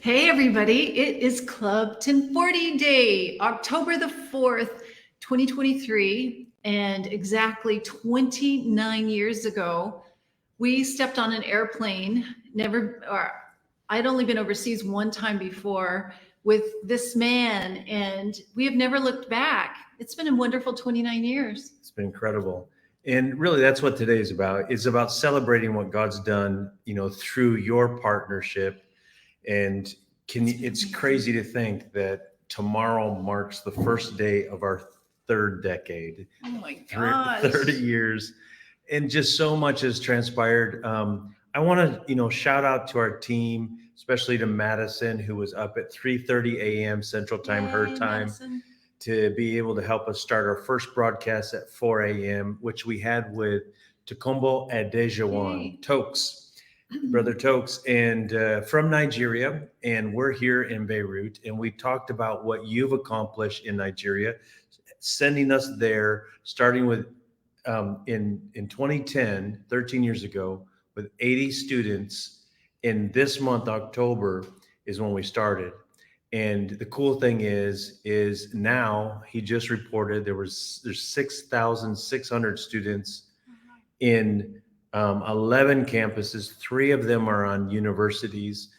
Hey everybody, it is Club 1040 Day, October the 4th, 2023, and exactly 29 years ago, we stepped on an airplane. I'd only been overseas one time before with this man, and we have never looked back. It's been a wonderful 29 years. It's been incredible. And really that's what today is about. It's about celebrating what God's done, through your partnership. And it's crazy to think that tomorrow marks the first day of our third decade. Oh my gosh. 30 years. And just so much has transpired. I want to, shout out to our team, especially to Madison, who was up at 3:30 a.m. Central Time, her Yay, time, Madison. to be able to help us start our first broadcast at 4 a.m., which we had with Tocumbo Adejuwan, Yay. Tokes, Brother Tokes, and from Nigeria. And we're here in Beirut. And we talked about what you've accomplished in Nigeria, sending us there, starting with in 2010, 13 years ago, with 80 students. In this month, October, is when we started. And the cool thing is now he just reported there's 6,600 students in 11 campuses. 3 of them are on universities,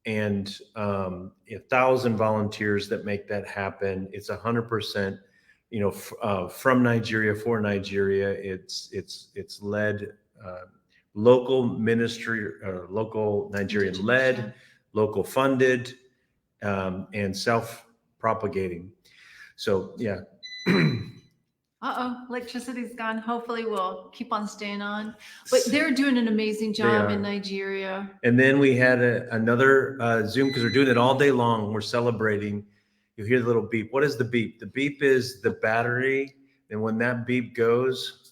and 1,000 volunteers that make that happen. It's 100%, from Nigeria for Nigeria. It's led local ministry, local Nigerian led, local funded, and self-propagating. So yeah. Electricity's gone. Hopefully we'll keep on staying on. But they're doing an amazing job in Nigeria. And then we had another Zoom, because we're doing it all day long. We're celebrating. You hear the little beep. What is the beep? The beep is the battery. And when that beep goes,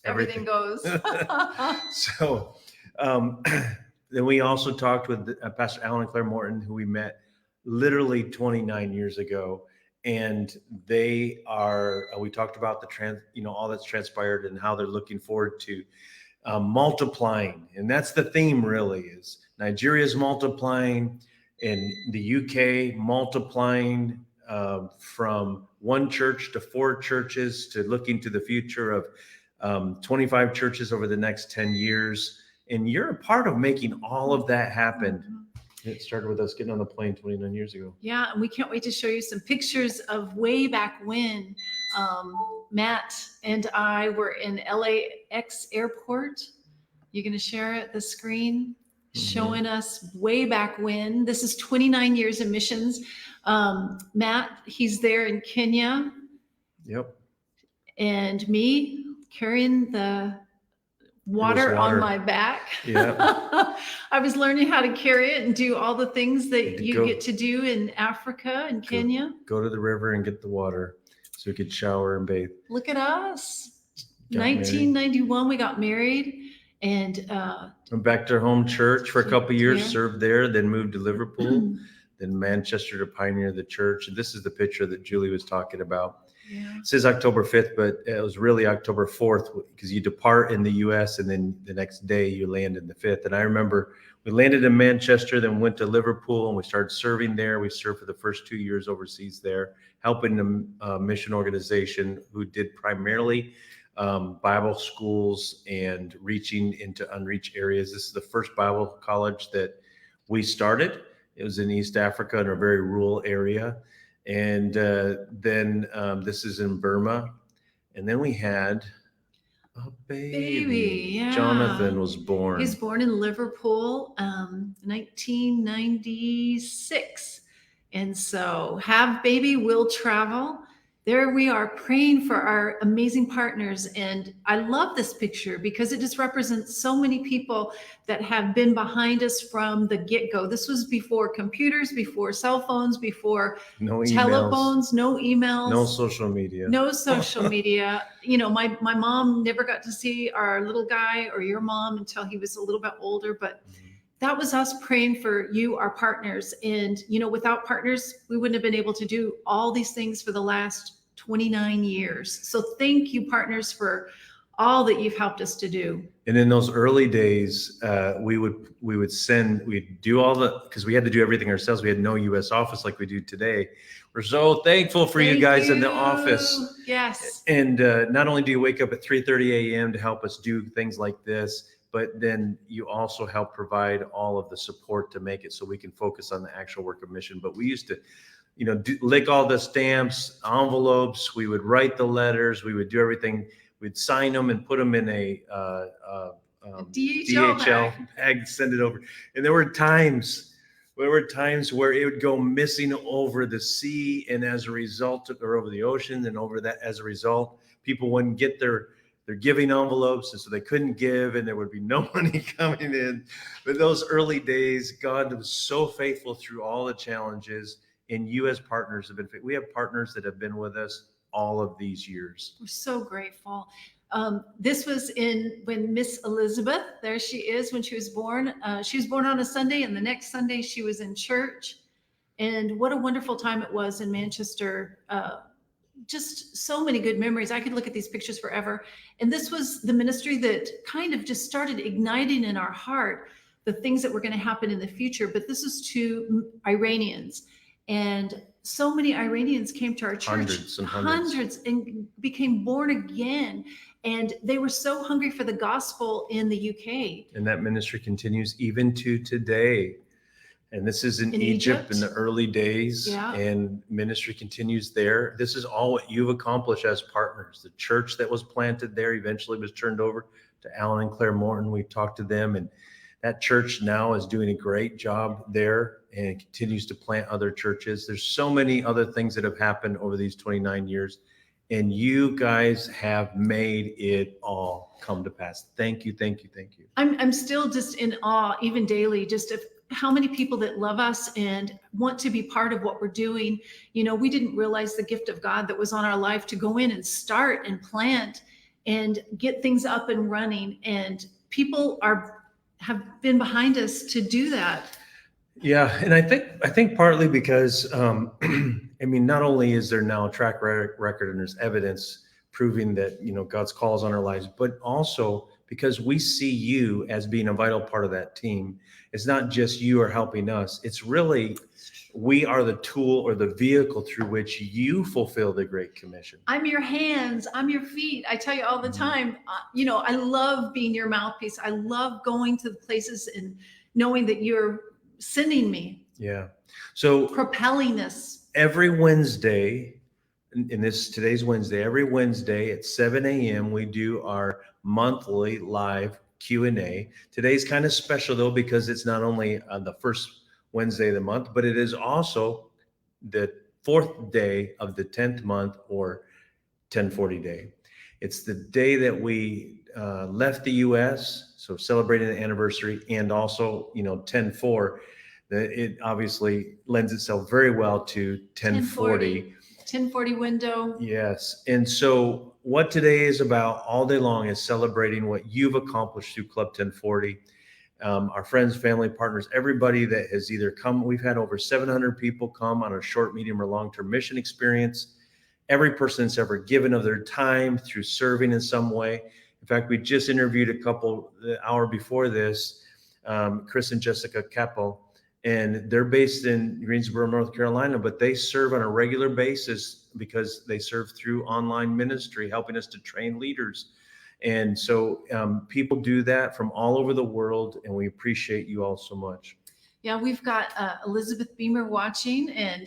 everything goes. So then we also talked with Pastor Alan and Claire Morton, who we met literally 29 years ago. And we talked about all that's transpired and how they're looking forward to multiplying. And that's the theme, really, is Nigeria's multiplying, and the UK multiplying, from one church to 4 churches, to looking to the future of 25 churches over the next 10 years. And you're a part of making all of that happen. Mm-hmm. It started with us getting on the plane 29 years ago. Yeah, and we can't wait to show you some pictures of way back when Matt and I were in LAX airport. You're going to share the screen, showing us way back when. This is 29 years of missions. Matt, he's there in Kenya. Yep. And me carrying the water on my back. Yeah. I was learning how to carry it and do all the things that you get to do in Africa and Kenya. Go to the river and get the water so we could shower and bathe. Look at us. 1991, we got married, and went back to our home church for a couple of years, served there, then moved to Liverpool, then Manchester to pioneer the church. And this is the picture that Julie was talking about. Yeah. It says October 5th, but it was really October 4th, because you depart in the U.S. and then the next day you land in the 5th. And I remember we landed in Manchester, then went to Liverpool, and we started serving there. We served for the first 2 years overseas there, helping the mission organization who did primarily Bible schools and reaching into unreached areas. This is the first Bible college that we started. It was in East Africa, in a very rural area. And then this is in Burma. And then we had a baby. Yeah. Jonathan was born. He was born in Liverpool, 1996. And so have baby, will travel. There we are praying for our amazing partners. And I love this picture because it just represents so many people that have been behind us from the get-go. This was before computers, before cell phones, before telephones, no emails, no social media. No social media. My mom never got to see our little guy or your mom until he was a little bit older, but that was us praying for you, our partners. And, without partners, we wouldn't have been able to do all these things for the last 29 years. So thank you, partners, for all that you've helped us to do. And in those early days, we'd do all because we had to do everything ourselves. We had no U.S. office like we do today. We're so thankful for you guys in the office. Yes. And not only do you wake up at 3:30 a.m. to help us do things like this, but then you also help provide all of the support to make it so we can focus on the actual work of mission. But we used to, lick all the stamps, envelopes. We would write the letters. We would do everything. We'd sign them and put them in a DHL bag, send it over. And there were times where it would go missing over the sea, and as a result, or over the ocean, and over that, as a result, people wouldn't get their giving envelopes, and so they couldn't give, and there would be no money coming in. But those early days, God was so faithful through all the challenges, and you as partners have been. We have partners that have been with us all of these years. We're so grateful. This was when Miss Elizabeth, there she is, when she was born. She was born on a Sunday, and the next Sunday she was in church. And what a wonderful time it was in Manchester. Just so many good memories. I could look at these pictures forever. And this was the ministry that kind of just started igniting in our heart the things that were going to happen in the future. But this is to Iranians. And so many Iranians came to our church, hundreds, and became born again. And they were so hungry for the gospel in the UK. And that ministry continues even to today. And this is in Egypt in the early days. Yeah. And ministry continues there. This is all what you've accomplished as partners. The church that was planted there eventually was turned over to Alan and Claire Morton. We talked to them, and that church now is doing a great job there and continues to plant other churches. There's so many other things that have happened over these 29 years, and you guys have made it all come to pass. Thank you, thank you, thank you. I'm still just in awe, even daily, just of how many people that love us and want to be part of what we're doing. We didn't realize the gift of God that was on our life to go in and start and plant and get things up and running. And people have been behind us to do that. Yeah, and I think partly because not only is there now a track record and there's evidence proving that God's calls on our lives, but also because we see you as being a vital part of that team. It's not just you are helping us. It's really we are the tool or the vehicle through which you fulfill the Great Commission. I'm your hands, I'm your feet. I tell you all the time, I love being your mouthpiece. I love going to the places and knowing that you're sending me. Yeah. So propelling us. Every Wednesday, today's Wednesday, every Wednesday at 7 a.m. we do our monthly live Q&A. Today's kind of special though, because it's not only on the first Wednesday of the month, but it is also the 4th day of the 10th month, or 1040 day. It's the day that we left the U.S., so celebrating the anniversary, and also 10-4. It obviously lends itself very well to 1040. 1040 window. Yes. And so what today is about all day long is celebrating what you've accomplished through Club 1040. Our friends, family, partners, everybody that has either come. We've had over 700 people come on a short, medium, or long-term mission experience. Every person that's ever given of their time through serving in some way. In fact, we just interviewed a couple the hour before this, Chris and Jessica Keppel, and they're based in Greensboro, North Carolina, but they serve on a regular basis because they serve through online ministry, helping us to train leaders. And so people do that from all over the world, and we appreciate you all so much. Yeah, we've got Elizabeth Beemer watching, and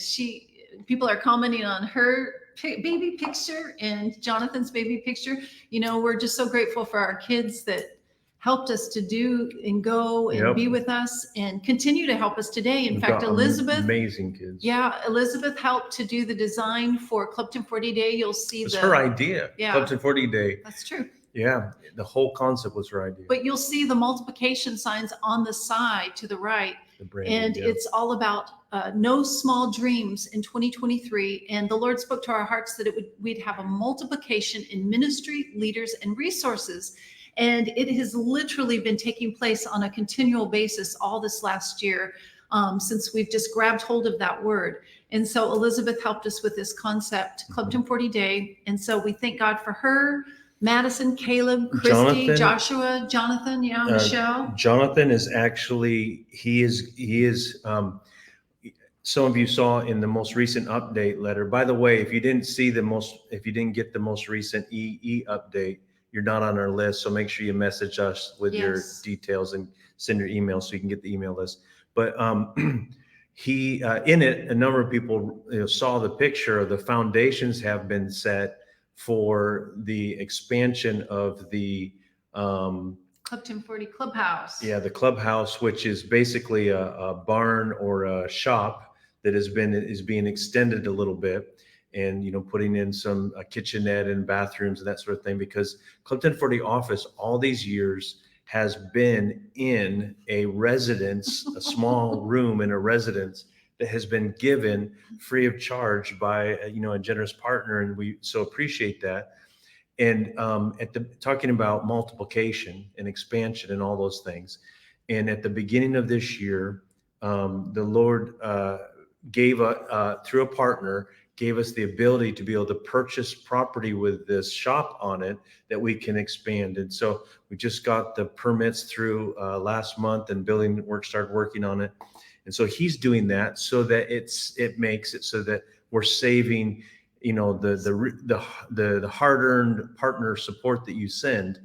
people are commenting on her baby picture and Jonathan's baby picture. We're just so grateful for our kids that helped us to do and go and be with us and continue to help us today. In fact, Elizabeth, amazing kids. Yeah, Elizabeth helped to do the design for Club 1040 Day. You'll see it's her idea. Yeah, Club 1040 Day. That's true. Yeah, the whole concept was her idea. But you'll see the multiplication signs on the side to the right. It's all about no small dreams in 2023. And the Lord spoke to our hearts that we'd have a multiplication in ministry, leaders, and resources. And it has literally been taking place on a continual basis all this last year, since we've just grabbed hold of that word. And so Elizabeth helped us with this concept, Club 1040 Day. And so we thank God for her. Madison, Caleb, Christy, Jonathan. Joshua, Jonathan, Michelle. Jonathan is actually, he is, some of you saw in the most recent update letter. By the way, if you didn't get the most recent EE update, you're not on our list. So make sure you message us with your Yes. details and send your email so you can get the email list. But he, in it, a number of people saw the picture of the foundations have been set for the expansion of the Club 1040 Clubhouse. yeah, the clubhouse, which is basically a barn or a shop that is being extended a little bit, and putting in some kitchenette and bathrooms and that sort of thing, because Club 1040 office all these years has been in a residence, a small room in a residence that has been given free of charge by a generous partner, and we so appreciate that. And talking about multiplication and expansion and all those things. And at the beginning of this year, the Lord gave through a partner, gave us the ability to be able to purchase property with this shop on it that we can expand. And so we just got the permits through last month, and building work started working on it. And so he's doing that so that it makes it so that we're saving the hard-earned partner support that you send.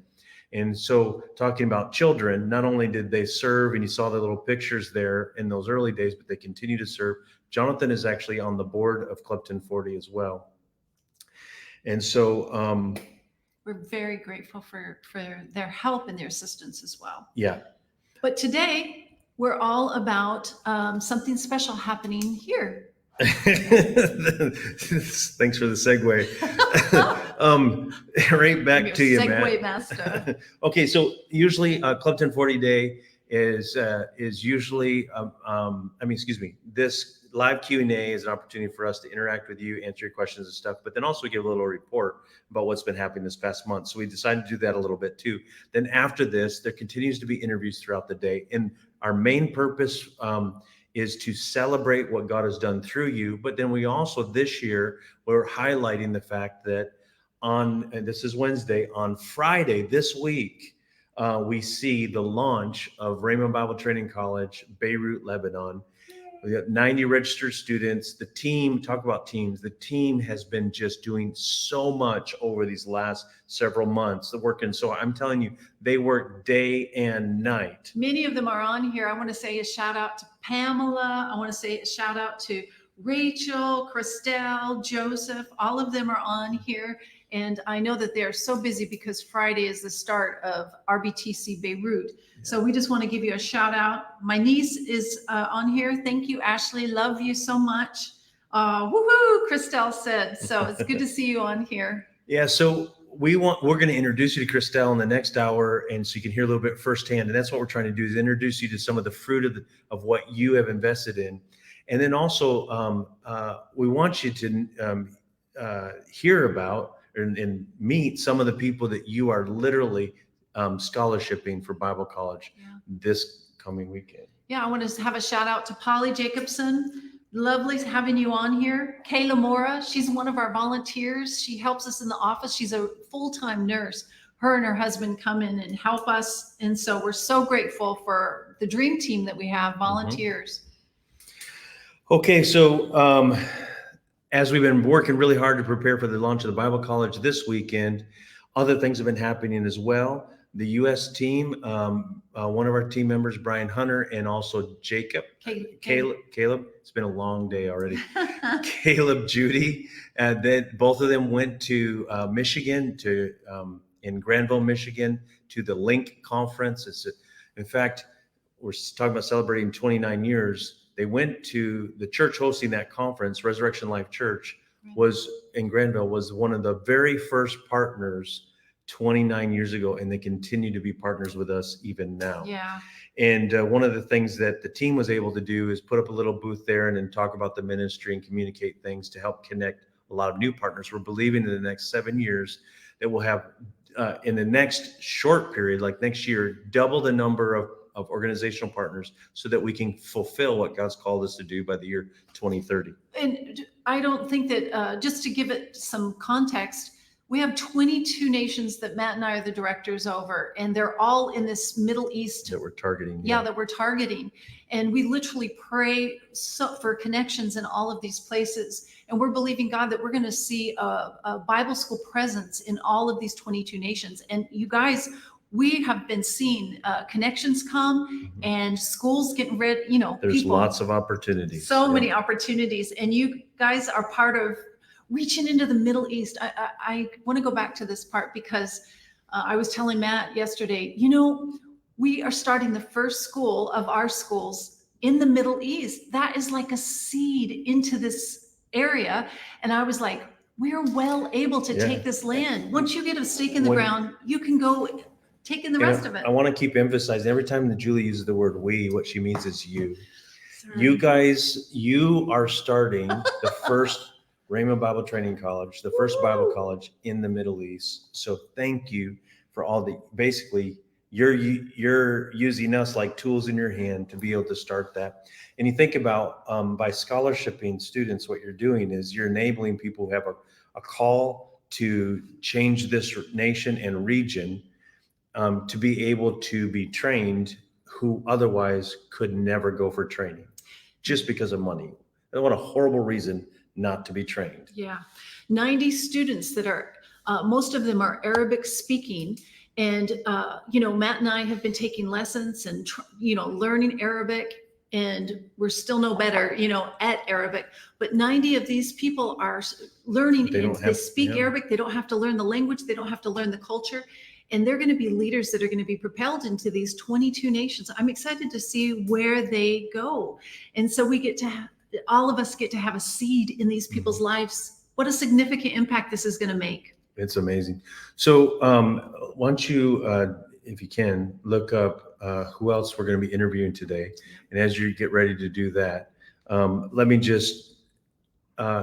And so talking about children, not only did they serve, and you saw the little pictures there in those early days, but they continue to serve. Jonathan is actually on the board of Club 1040 as well. And so we're very grateful for their help and their assistance as well. Yeah. But today we're all about something special happening here. Thanks for the segue. Right back to you, Matt. Segue master. Okay, so usually Club 1040 Day is usually, this live Q&A is an opportunity for us to interact with you, answer your questions and stuff, but then also give a little report about what's been happening this past month. So we decided to do that a little bit too. Then after this, there continues to be interviews throughout the day. And our main purpose is to celebrate what God has done through you. But then we also, this year, we're highlighting the fact that and this is Wednesday, on Friday this week, we see the launch of Raymond Bible Training College, Beirut, Lebanon. We got 90 registered students. The team, talk about teams, the team has been just doing so much over these last several months. They're working. So I'm telling you, they work day and night. Many of them are on here. I want to say a shout out to Pamela. I want to say a shout out to Rachel, Christelle, Joseph. All of them are on here. And I know that they're so busy because Friday is the start of RBTC Beirut. Yeah. So we just want to give you a shout out. My niece is on here. Thank you, Ashley. Love you so much. Woohoo, Christelle said. So it's good to see you on here. Yeah, so we're going to introduce you to Christelle in the next hour, and so you can hear a little bit firsthand. And that's what we're trying to do, is introduce you to some of the fruit of what you have invested in. And then also we want you to hear about and meet some of the people that you are literally scholarshiping for Bible college this coming weekend. Yeah, I want to have a shout out to Polly Jacobson. Lovely having you on here. Kayla Mora, she's one of our volunteers. She helps us in the office. She's a full-time nurse. Her and her husband come in and help us. And so we're so grateful for the dream team that we have, volunteers. Okay, so as we've been working really hard to prepare for the launch of the Bible College this weekend, other things have been happening as well. The U.S. team, one of our team members, Brian Hunter, and also Caleb. It's been a long day already. Caleb, Judy, both of them went to Michigan, in Granville, Michigan, to the Link Conference. In fact, we're talking about celebrating 29 years. They went to the church hosting that conference. Resurrection Life Church was in Granville, was one of the very first partners 29 years ago, and they continue to be partners with us even now. Yeah. And one of the things that the team was able to do is put up a little booth there and then talk about the ministry and communicate things to help connect a lot of new partners. We're believing in the next 7 years that we'll have, in the next short period, like next year, double the number of organizational partners so that we can fulfill what God's called us to do by the year 2030. And I don't think that, just to give it some context, We have 22 nations that Matt and I are the directors over, and they're all in this Middle East that we're targeting. yeah, that we're targeting. And we literally pray for connections in all of these places. And we're believing God that we're going to see a Bible school presence in all of these 22 nations. And you guys, we have been seeing connections come and schools getting ready, you know, There's people, lots of opportunities. so many opportunities. And you guys are part of reaching into the Middle East. I want to go back to this part because I was telling Matt yesterday, you know, we are starting the first school of our schools in the Middle East. That is like a seed into this area. And I was like, we're well able to take this land. Once you get a stake in the ground, you can go take in the rest of it. I want to keep emphasizing every time that Julie uses the word we, what she means is you. You guys, you are starting the first Rhema Bible Training College, the first Bible college in the Middle East. So thank you for all the, basically, you're using us like tools in your hand to be able to start that. And you think about by scholarshiping students, what you're doing is you're enabling people who have a call to change this nation and region to be able to be trained who otherwise could never go for training just because of money. And what a horrible reason not to be trained. Yeah. 90 students that are, most of them are Arabic speaking. And, you know, Matt and I have been taking lessons and, you know, learning Arabic, and we're still no better, you know, at Arabic. But 90 of these people are learning, they speak Arabic. They don't have to learn the language. They don't have to learn the culture. And they're going to be leaders that are going to be propelled into these 22 nations. I'm excited to see where they go. And so we get to all of us get to have a seed in these people's lives. What a significant impact this is going to make. It's amazing. So why don't you, if you can, look up who else we're going to be interviewing today. And as you get ready to do that, let me just,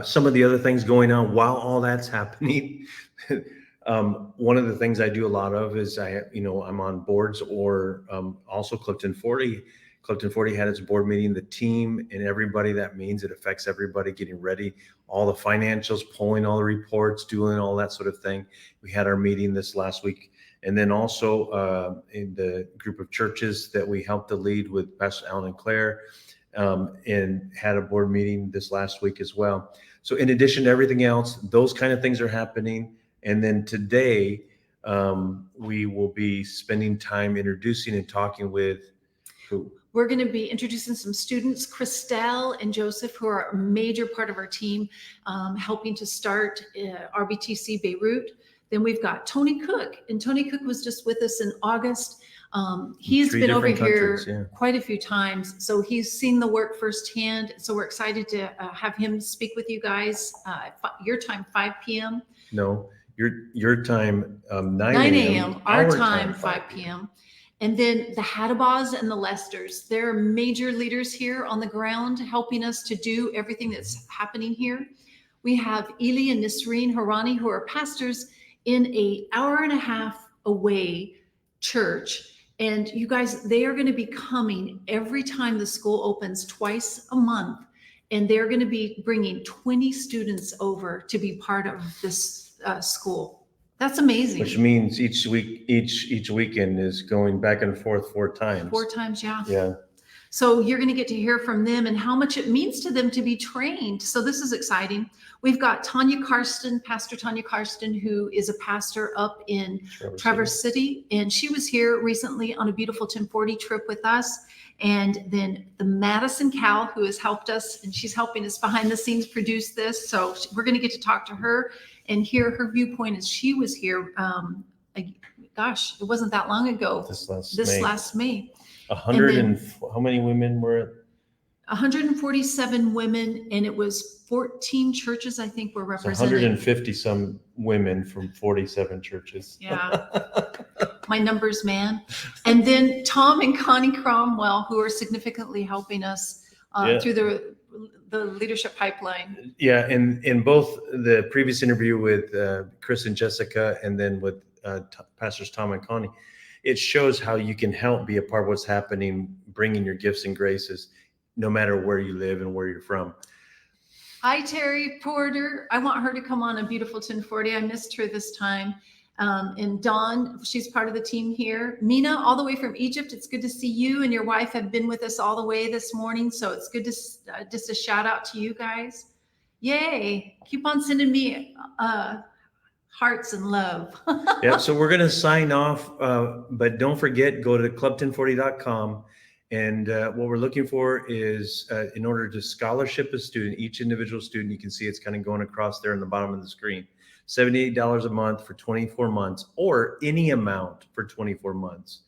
some of the other things going on while all that's happening. One of the things I do a lot of is I'm on boards or also CLUB1040. CLUB1040 had its board meeting, the team and everybody. That means it affects everybody getting ready, all the financials, pulling all the reports, doing all that sort of thing. We had our meeting this last week. And then also in the group of churches that we helped to lead with Pastor Alan and Claire, and had a board meeting this last week as well. So in addition to everything else, those kind of things are happening. And then today we will be spending time introducing and talking with who? We're going to be introducing some students, Christelle and Joseph, who are a major part of our team, helping to start RBTC Beirut. Then we've got Tony Cook, and Tony Cook was just with us in August. He's been over here quite a few times, so he's seen the work firsthand. So we're excited to have him speak with you guys. Your time, 5 p.m. No, your time, 9 a.m. Our time, 5 p.m. And then the Hadabahs and the Lesters, they're major leaders here on the ground, helping us to do everything that's happening here. We have Eli and Nisreen Harani, who are pastors in an hour-and-a-half away church. And you guys, they are going to be coming every time the school opens, twice a month. And they're going to be bringing 20 students over to be part of this school. That's amazing. Which means each weekend is going back and forth 4 times. 4 times, yeah. Yeah. So you're going to get to hear from them and how much it means to them to be trained. So this is exciting. We've got Tanya Karsten, Pastor Tanya Karsten, who is a pastor up in Traverse City. And she was here recently on a beautiful 1040 trip with us. And then the Madison Cal, who has helped us, and she's helping us behind the scenes produce this. So we're going to get to talk to her and hear her viewpoint as she was here. Gosh, it wasn't that long ago. This last May. How many women were it? 147 women, and it was 14 churches, I think, were represented. 150 some women from 47 churches. Yeah. My numbers, man. And then Tom and Connie Cromwell, who are significantly helping us through the leadership pipeline. Yeah, and in both the previous interview with Chris and Jessica, and then with Pastors Tom and Connie, it shows how you can help be a part of what's happening, bringing your gifts and graces, no matter where you live and where you're from. Hi, Terry Porter. I want her to come on a beautiful 1040. I missed her this time. And Dawn, she's part of the team here. Mina, all the way from Egypt. It's good to see you and your wife have been with us all the way this morning. So it's good to just a shout out to you guys. Yay. Keep on sending me hearts and love. Yeah, so we're going to sign off, but don't forget, go to club1040.com. And what we're looking for is, in order to scholarship a student, each individual student, you can see it's kind of going across there in the bottom of the screen, $78 a month for 24 months, or any amount for 24 months.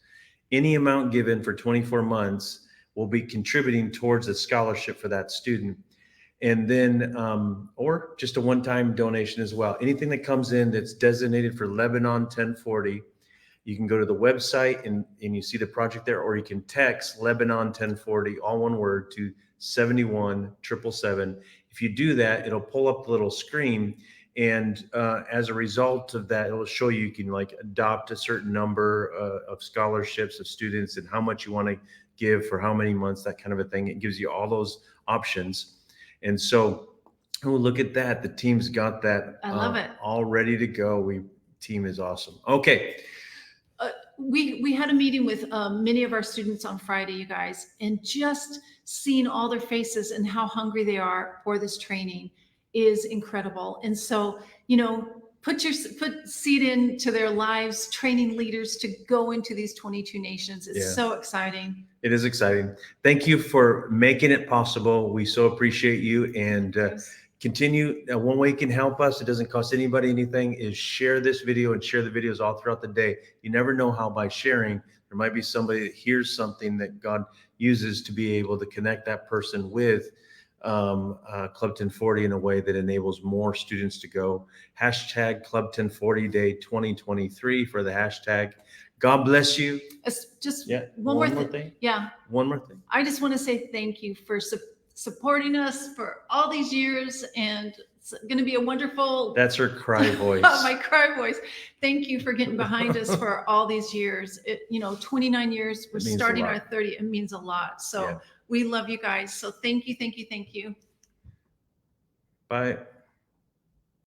Any amount given for 24 months will be contributing towards a scholarship for that student. And then, or just a one-time donation as well. Anything that comes in that's designated for Lebanon 1040, you can go to the website and you see the project there, or you can text Lebanon 1040, all one word, to 71777. If you do that, it'll pull up the little screen. And as a result of that, it'll show you can like adopt a certain number of scholarships of students and how much you want to give for how many months, that kind of a thing. It gives you all those options. And so, oh, look at that. The team's got that. I love it. All ready to go. Team is awesome. Okay. We had a meeting with many of our students on Friday, you guys, and just seeing all their faces and how hungry they are for this training is incredible. And so, you know, put seed into their lives, training leaders to go into these 22 nations. It's so exciting. It is exciting. Thank you for making it possible. We so appreciate you, and continue. One way you can help us, it doesn't cost anybody anything, is share this video and share the videos all throughout the day. You never know how by sharing, there might be somebody that hears something that God uses to be able to connect that person with Club 1040 in a way that enables more students to go. Hashtag CLUB1040Day 2023 for the hashtag. God bless you. Just one more thing. Yeah. One more thing. I just want to say thank you for supporting us for all these years, and it's going to be a wonderful. That's her cry voice. My cry voice. Thank you for getting behind us for all these years. 29 years. We're starting our 30. It means a lot. So we love you guys. So thank you. Thank you. Thank you. Bye.